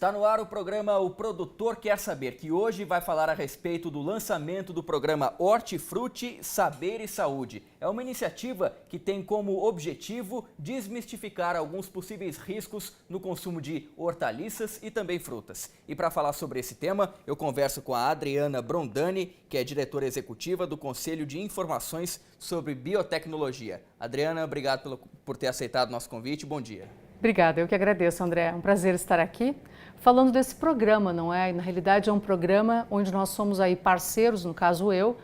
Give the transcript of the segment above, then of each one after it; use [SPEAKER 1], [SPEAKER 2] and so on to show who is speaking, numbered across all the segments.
[SPEAKER 1] Está no ar o programa O Produtor Quer Saber, que hoje vai falar a respeito do lançamento do programa Hortifruti Saber e Saúde. É uma iniciativa que tem como objetivo desmistificar alguns possíveis riscos no consumo de hortaliças e também frutas. E para falar sobre esse tema, eu converso com a Adriana Brondani, que é diretora executiva do Conselho de Informações sobre Biotecnologia. Adriana, obrigado por ter aceitado o nosso convite. Bom dia.
[SPEAKER 2] Obrigada, eu que agradeço, André. É um prazer estar aqui falando desse programa, não é? Na realidade é um programa onde nós somos aí parceiros, no caso eu,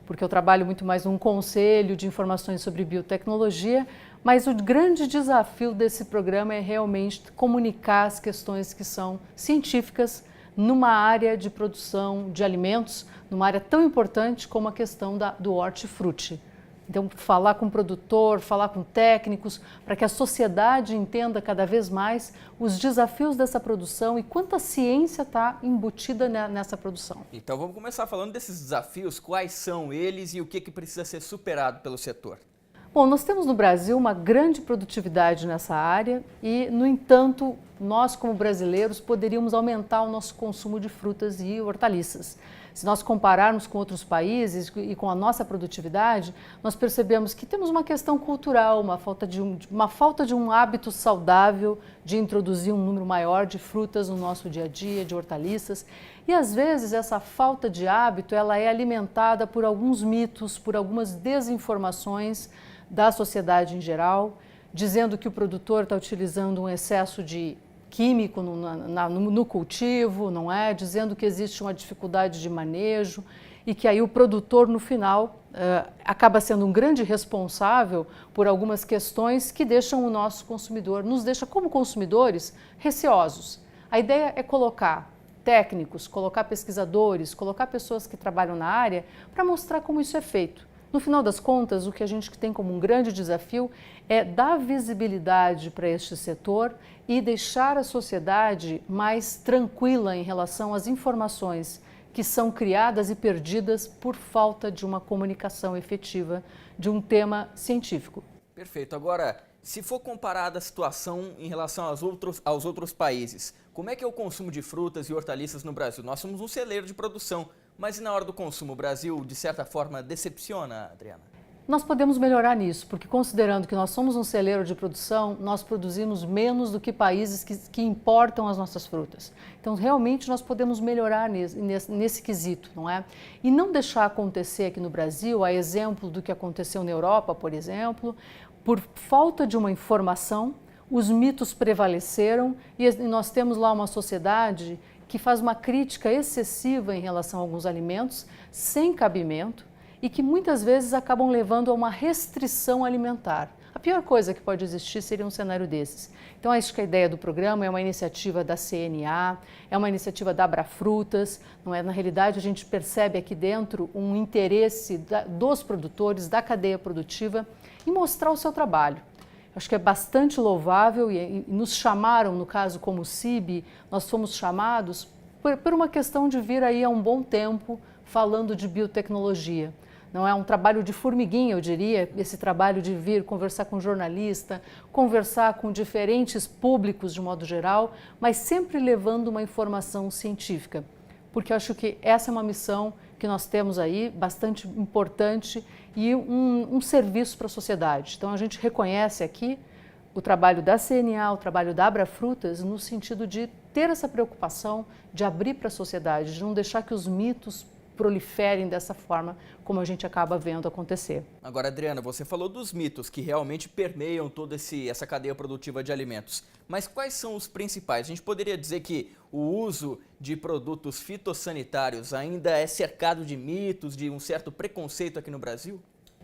[SPEAKER 2] porque eu trabalho muito mais num conselho de informações sobre biotecnologia, mas o grande desafio desse programa é realmente comunicar as questões que são científicas numa área de produção de alimentos, numa área tão importante como a questão do hortifruti. Então, falar com o produtor, falar com técnicos, para que a sociedade entenda cada vez mais os desafios dessa produção e quanta ciência está embutida nessa produção.
[SPEAKER 1] Então, vamos começar falando desses desafios, quais são eles e o que precisa ser superado pelo setor.
[SPEAKER 2] Bom, nós temos no Brasil uma grande produtividade nessa área e, no entanto, nós como brasileiros poderíamos aumentar o nosso consumo de frutas e hortaliças. Se nós compararmos com outros países e com a nossa produtividade, nós percebemos que temos uma questão cultural, uma falta de um hábito saudável de introduzir um número maior de frutas no nosso dia a dia, de hortaliças. E às vezes essa falta de hábito ela é alimentada por alguns mitos, por algumas desinformações da sociedade em geral, dizendo que o produtor está utilizando um excesso de químico no cultivo, não é? Dizendo que existe uma dificuldade de manejo e que aí o produtor, no final, acaba sendo um grande responsável por algumas questões que deixam o nosso consumidor, nos deixa como consumidores receosos. A ideia é colocar técnicos, colocar pesquisadores, colocar pessoas que trabalham na área para mostrar como isso é feito. No final das contas, o que a gente tem como um grande desafio é dar visibilidade para este setor e deixar a sociedade mais tranquila em relação às informações que são criadas e perdidas por falta de uma comunicação efetiva de um tema científico.
[SPEAKER 1] Perfeito. Agora, se for comparada a situação em relação aos outros países, como é que é o consumo de frutas e hortaliças no Brasil? Nós somos um celeiro de produção, mas na hora do consumo, o Brasil, de certa forma, decepciona, Adriana?
[SPEAKER 2] Nós podemos melhorar nisso, porque considerando que nós somos um celeiro de produção, nós produzimos menos do que países que importam as nossas frutas. Então, realmente, nós podemos melhorar nesse quesito, não é? E não deixar acontecer aqui no Brasil, a exemplo do que aconteceu na Europa, por exemplo, por falta de uma informação, os mitos prevaleceram e nós temos lá uma sociedade que faz uma crítica excessiva em relação a alguns alimentos, sem cabimento, e que muitas vezes acabam levando a uma restrição alimentar. A pior coisa que pode existir seria um cenário desses. Então, acho que a ideia do programa é uma iniciativa da CNA, é uma iniciativa da Abrafrutas, não é? Na realidade, a gente percebe aqui dentro um interesse dos produtores, da cadeia produtiva, em mostrar o seu trabalho. Acho que é bastante louvável e nos chamaram, no caso como CIB, nós fomos chamados por uma questão de vir aí há um bom tempo falando de biotecnologia. Não é um trabalho de formiguinha, eu diria, esse trabalho de vir conversar com jornalista, conversar com diferentes públicos de modo geral, mas sempre levando uma informação científica, porque eu acho que essa é uma missão que nós temos aí, bastante importante e um serviço para a sociedade. Então a gente reconhece aqui o trabalho da CNA, o trabalho da Abrafrutas, no sentido de ter essa preocupação de abrir para a sociedade, de não deixar que os mitos proliferem dessa forma como a gente acaba vendo acontecer.
[SPEAKER 1] Agora, Adriana, você falou dos mitos que realmente permeiam toda essa cadeia produtiva de alimentos. Mas quais são os principais? A gente poderia dizer que o uso de produtos fitossanitários ainda é cercado de mitos, de um certo preconceito aqui no Brasil?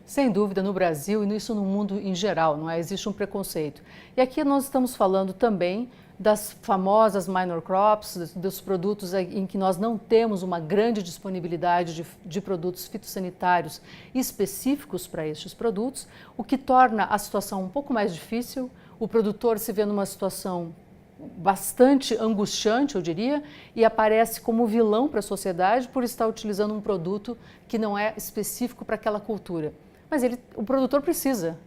[SPEAKER 2] Sem dúvida, no Brasil e isso no mundo em geral, não é? Existe um preconceito. E aqui nós estamos falando também das famosas minor crops, dos produtos em que nós não temos uma grande disponibilidade de produtos fitossanitários específicos para estes produtos, o que torna a situação um pouco mais difícil, o produtor se vê numa situação bastante angustiante, eu diria, e aparece como vilão para a sociedade por estar utilizando um produto que não é específico para aquela cultura. Mas o produtor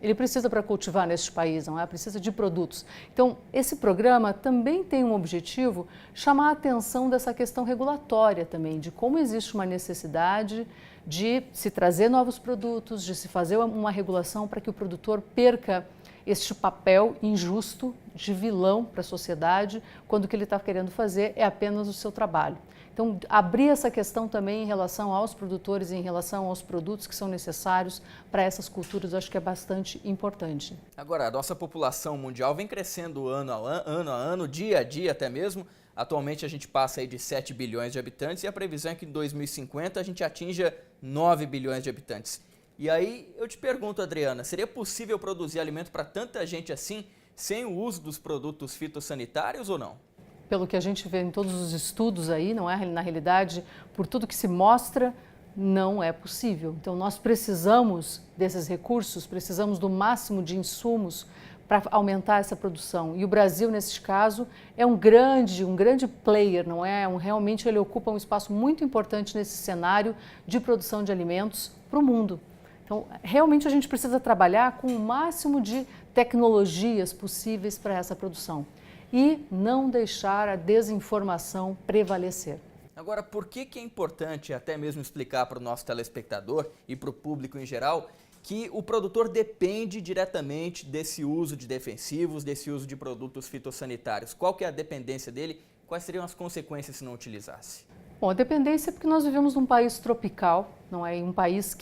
[SPEAKER 2] ele precisa para cultivar neste país, não é? Precisa de produtos. Então, esse programa também tem um objetivo, chamar a atenção dessa questão regulatória também, de como existe uma necessidade de se trazer novos produtos, de se fazer uma regulação para que o produtor perca este papel injusto de vilão para a sociedade, quando o que ele está querendo fazer é apenas o seu trabalho. Então, abrir essa questão também em relação aos produtores, em relação aos produtos que são necessários para essas culturas, eu acho que é bastante importante.
[SPEAKER 1] Agora, a nossa população mundial vem crescendo ano a ano, dia a dia até mesmo. Atualmente a gente passa aí de 7 bilhões de habitantes e a previsão é que em 2050 a gente atinja 9 bilhões de habitantes. E aí eu te pergunto, Adriana, seria possível produzir alimento para tanta gente assim, sem o uso dos produtos fitossanitários ou não?
[SPEAKER 2] Pelo que a gente vê em todos os estudos aí, não é? Na realidade, por tudo que se mostra, não é possível. Então, nós precisamos desses recursos, precisamos do máximo de insumos para aumentar essa produção. E o Brasil, nesse caso, é um grande player, não é? Realmente ele ocupa um espaço muito importante nesse cenário de produção de alimentos para o mundo. Então, realmente a gente precisa trabalhar com o máximo de tecnologias possíveis para essa produção e não deixar a desinformação prevalecer.
[SPEAKER 1] Agora, por que é importante até mesmo explicar para o nosso telespectador e para o público em geral que o produtor depende diretamente desse uso de defensivos, desse uso de produtos fitossanitários? Qual que é a dependência dele? Quais seriam as consequências se não utilizasse?
[SPEAKER 2] Bom, a dependência é porque nós vivemos num país tropical, não é? Um país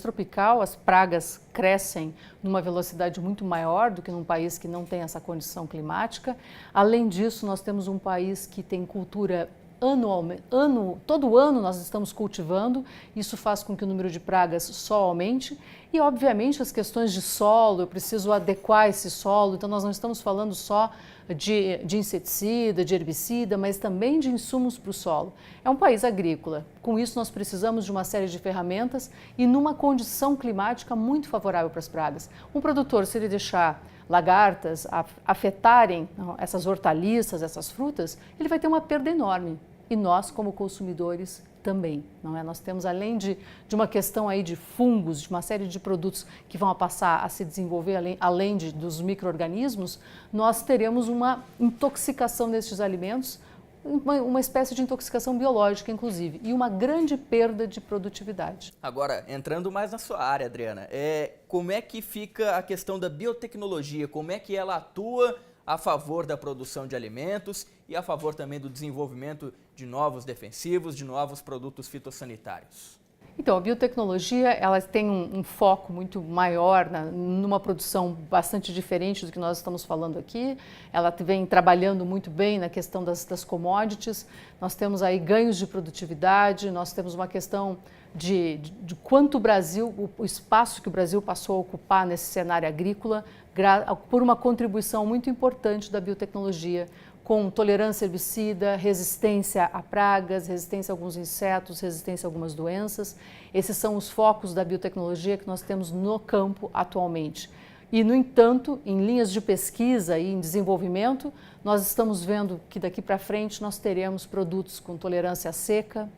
[SPEAKER 2] tropical, as pragas crescem numa velocidade muito maior do que num país que não tem essa condição climática. Além disso, nós temos um país que tem cultura todo ano nós estamos cultivando, isso faz com que o número de pragas só aumente e, obviamente, as questões de solo, eu preciso adequar esse solo, então nós não estamos falando só de inseticida, de herbicida, mas também de insumos para o solo. É um país agrícola, com isso nós precisamos de uma série de ferramentas e numa condição climática muito favorável para as pragas. Um produtor, se ele deixar lagartas afetarem essas hortaliças, essas frutas, ele vai ter uma perda enorme. E nós, como consumidores, também, não é? Nós temos, além de uma questão aí de fungos, de uma série de produtos que vão passar a se desenvolver além dos micro-organismos, nós teremos uma intoxicação destes alimentos, uma espécie de intoxicação biológica, inclusive, e uma grande perda de produtividade.
[SPEAKER 1] Agora, entrando mais na sua área, Adriana, como é que fica a questão da biotecnologia? Como é que ela atua a favor da produção de alimentos e a favor também do desenvolvimento de novos defensivos, de novos produtos fitossanitários?
[SPEAKER 2] Então, a biotecnologia ela tem um foco muito maior numa produção bastante diferente do que nós estamos falando aqui. Ela vem trabalhando muito bem na questão das commodities. Nós temos aí ganhos de produtividade, nós temos uma questão de quanto o espaço que o Brasil passou a ocupar nesse cenário agrícola, por uma contribuição muito importante da biotecnologia, com tolerância a herbicida, resistência a pragas, resistência a alguns insetos, resistência a algumas doenças. Esses são os focos da biotecnologia que nós temos no campo atualmente. E, no entanto, em linhas de pesquisa e em desenvolvimento, nós estamos vendo que daqui para frente nós teremos produtos com tolerância à seca,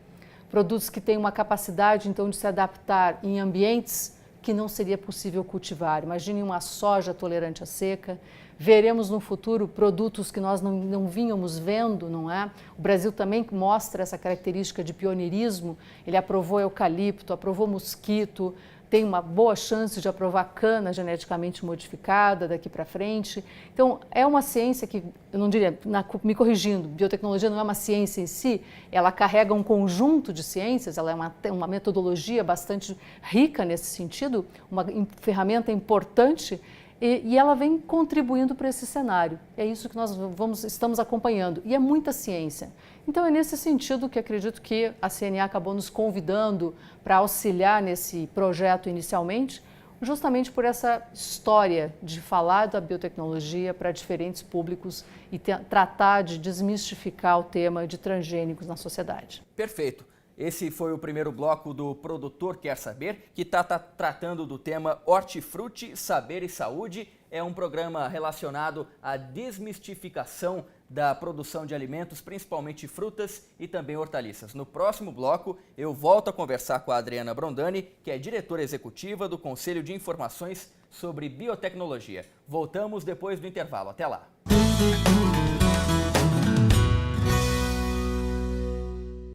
[SPEAKER 2] produtos que têm uma capacidade, então, de se adaptar em ambientes que não seria possível cultivar. Imagine uma soja tolerante à seca. Veremos no futuro produtos que nós não vínhamos vendo, não é? O Brasil também mostra essa característica de pioneirismo. Ele aprovou eucalipto, aprovou mosquito, tem uma boa chance de aprovar cana geneticamente modificada daqui para frente. Então, é uma ciência que, eu não diria, me corrigindo, biotecnologia não é uma ciência em si, ela carrega um conjunto de ciências, ela é uma metodologia bastante rica nesse sentido, uma ferramenta importante, e ela vem contribuindo para esse cenário. É isso que nós estamos acompanhando. E é muita ciência. Então, é nesse sentido que acredito que a CNA acabou nos convidando para auxiliar nesse projeto inicialmente, justamente por essa história de falar da biotecnologia para diferentes públicos e tratar de desmistificar o tema de transgênicos na sociedade.
[SPEAKER 1] Perfeito. Esse foi o primeiro bloco do Produtor Quer Saber, que está tratando do tema Hortifruti, Saber e Saúde. É um programa relacionado à desmistificação da produção de alimentos, principalmente frutas e também hortaliças. No próximo bloco, eu volto a conversar com a Adriana Brondani, que é diretora executiva do Conselho de Informações sobre Biotecnologia. Voltamos depois do intervalo. Até lá!